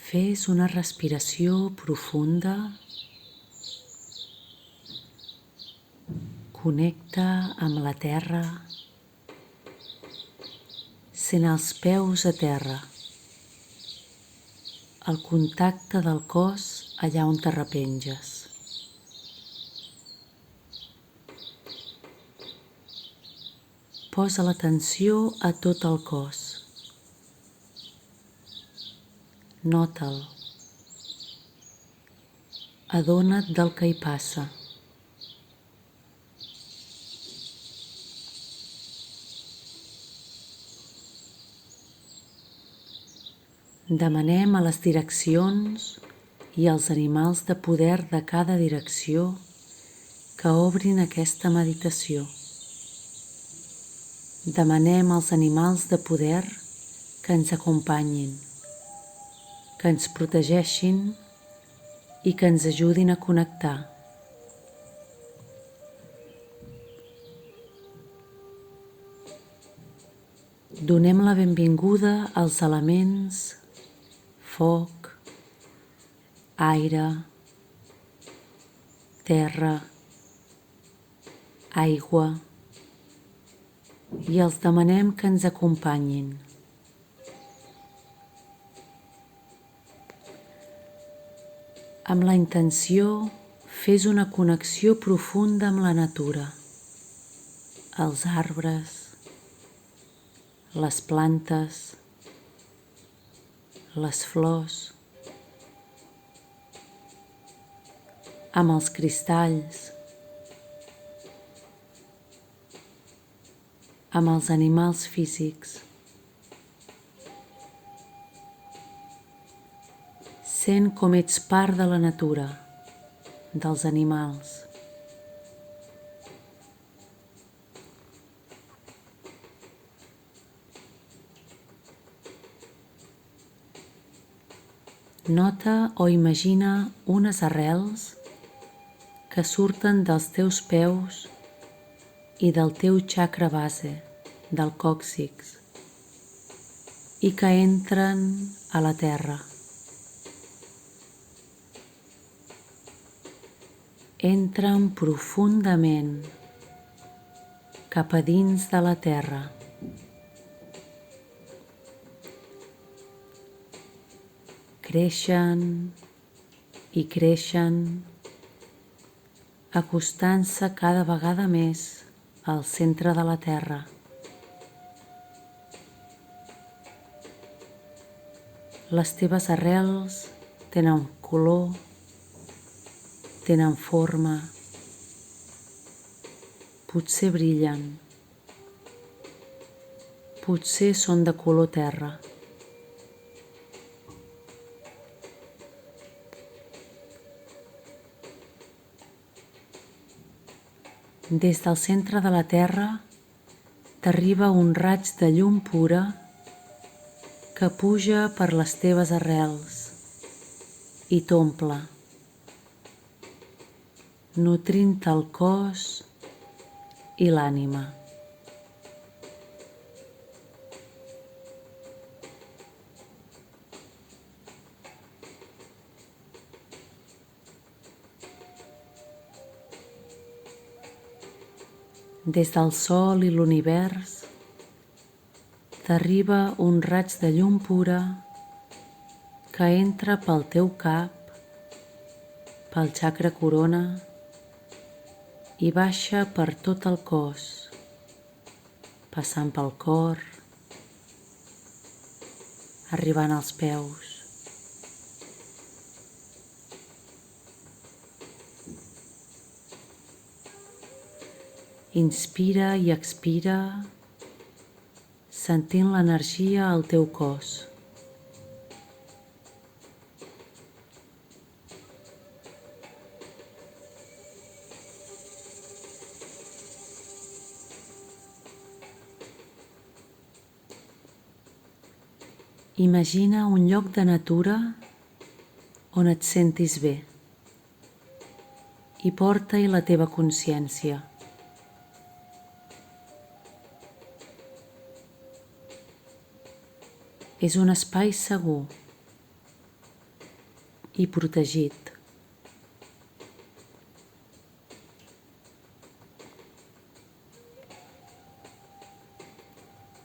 Fes una respiració profunda. Connecta amb la terra. Sent els peus a terra. El contacte del cos allà on t'arrepenges. Posa l'atenció a tot el cos. Nota'l. Adona't del que hi passa. Demanem a les direccions i als animals de poder de cada direcció que obrin aquesta meditació. Demanem als animals de poder que ens acompanyin, que ens protegeixin i que ens ajudin a connectar. Donem la benvinguda als elements foc, aire, terra, aigua i els demanem que ens acompanyin. Amb la intenció, fes una connexió profunda amb la natura, els arbres, les plantes, les flors, amb els cristalls, amb els animals físics. Sent com ets part de la natura, dels animals. Nota o imagina unes arrels que surten dels teus peus i del teu chakra base, del còccix, i que entren a la terra. Entren profundament cap a dins de la terra. Creixen i creixen, acostant-se cada vegada més al centre de la terra. Les teves arrels tenen color, tenen forma, potser brillen, potser són de color terra. Des del centre de la terra t'arriba un raig de llum pura que puja per les teves arrels i t'omple, nutrint el cos i l'ànima. Des del sol i l'univers t'arriba un raig de llum pura que entra pel teu cap, pel chakra corona i baixa per tot el cos, passant pel cor, arribant als peus. Inspira i expira, sentint l'energia al teu cos. Imagina un lloc de natura on et sentis bé i porta-hi la teva consciència. És un espai segur i protegit.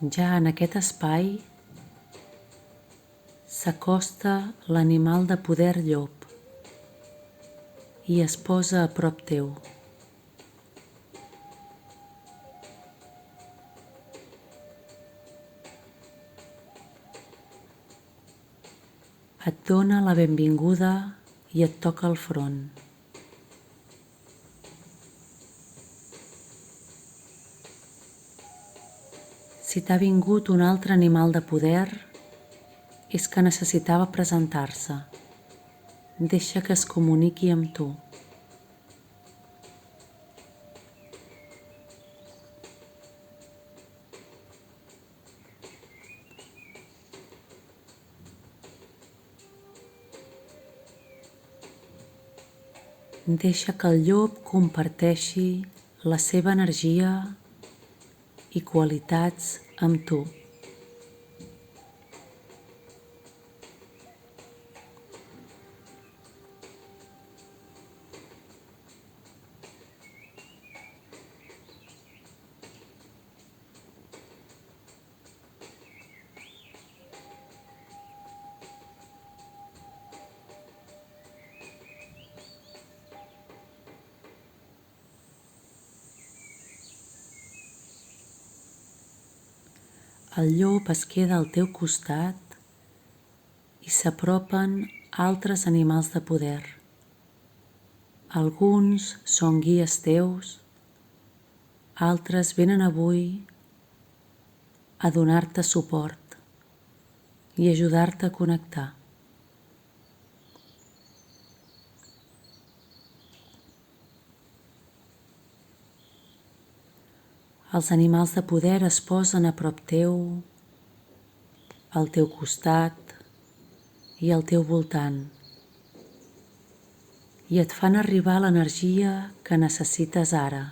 Ja en aquest espai s'acosta l'animal de poder llop i es posa a prop teu. Et dona la benvinguda i et toca el front. Si t'ha vingut un altre animal de poder, és que necessitava presentar-se. Deixa que es comuniqui amb tu. Deixa que el llop comparteixi la seva energia i qualitats amb tu. El llop es queda al teu costat i s'apropen altres animals de poder. Alguns són guies teus, altres venen avui a donar-te suport i ajudar-te a connectar. Els animals de poder es posen a prop teu, al teu costat i al teu voltant i et fan arribar l'energia que necessites ara.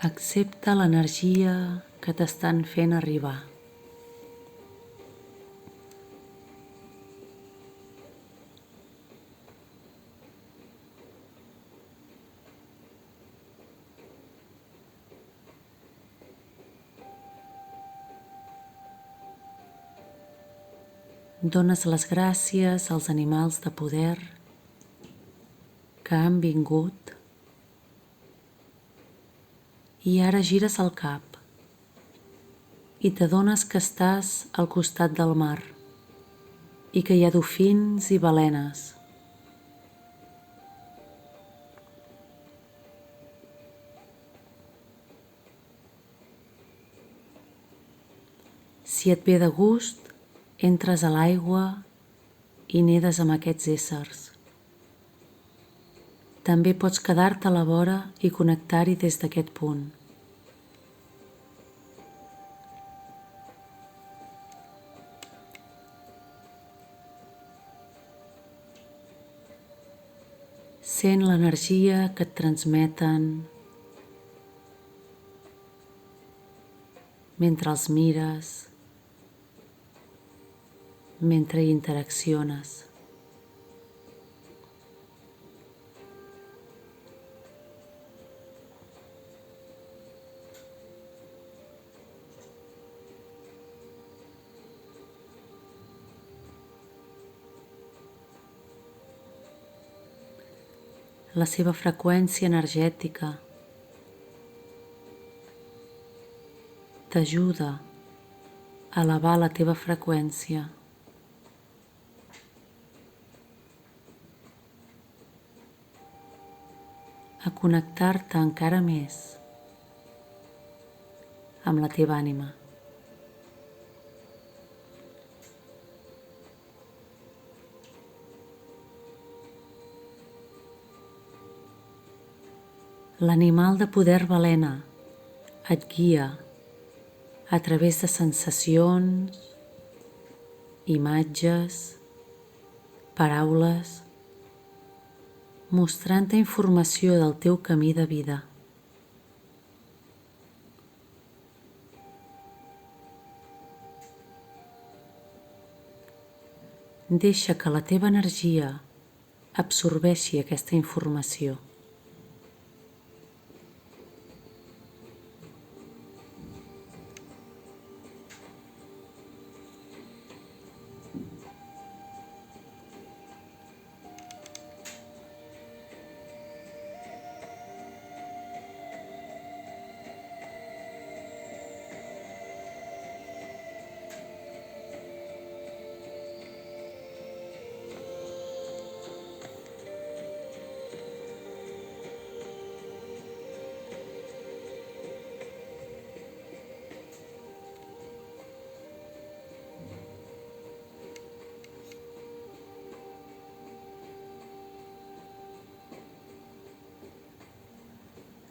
Accepta l'energia que t'estan fent arribar. Dones les gràcies als animals de poder que han vingut i ara gires el cap i t'adones que estàs al costat del mar i que hi ha dofins i balenes. Si et ve de gust, entres a l'aigua i nedes amb aquests éssers. També pots quedar-te a la vora i connectar-hi des d'aquest punt. Sent l'energia que et transmeten mentre els mires, mentre hi interacciones. La seva freqüència energètica t'ajuda a elevar la teva freqüència. A connectar-te encara més amb la teva ànima. L'animal de poder balena et guia a través de sensacions, imatges, paraules, mostrant-te informació del teu camí de vida. Deixa que la teva energia absorbeixi aquesta informació.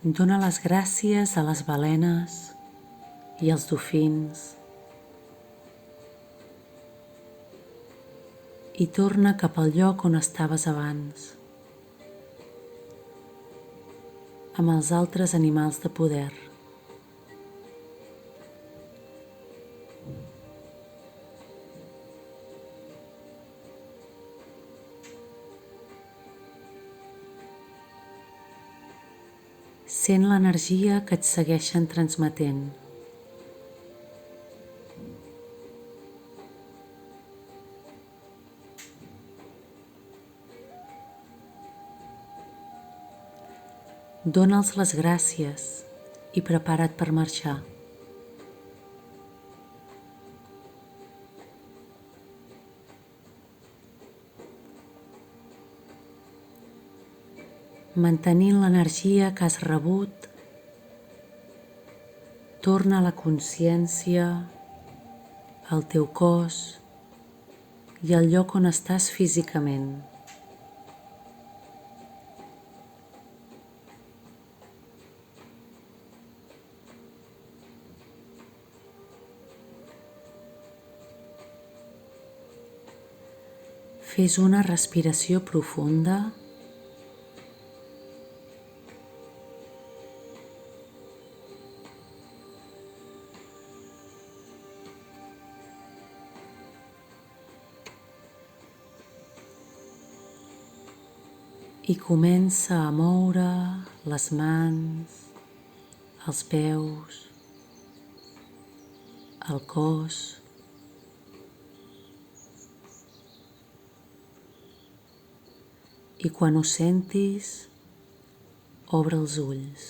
Dóna les gràcies a les balenes i als dofins i torna cap al lloc on estaves abans, amb els altres animals de poder. Sent l'energia que et segueixen transmetent. Dóna'ls les gràcies i prepara't per marxar. Mantenint l'energia que has rebut, torna a la consciència, al teu cos i al lloc on estàs físicament. Fes una respiració profunda i comença a moure les mans, els peus, el cos. I quan ho sentis, obre els ulls.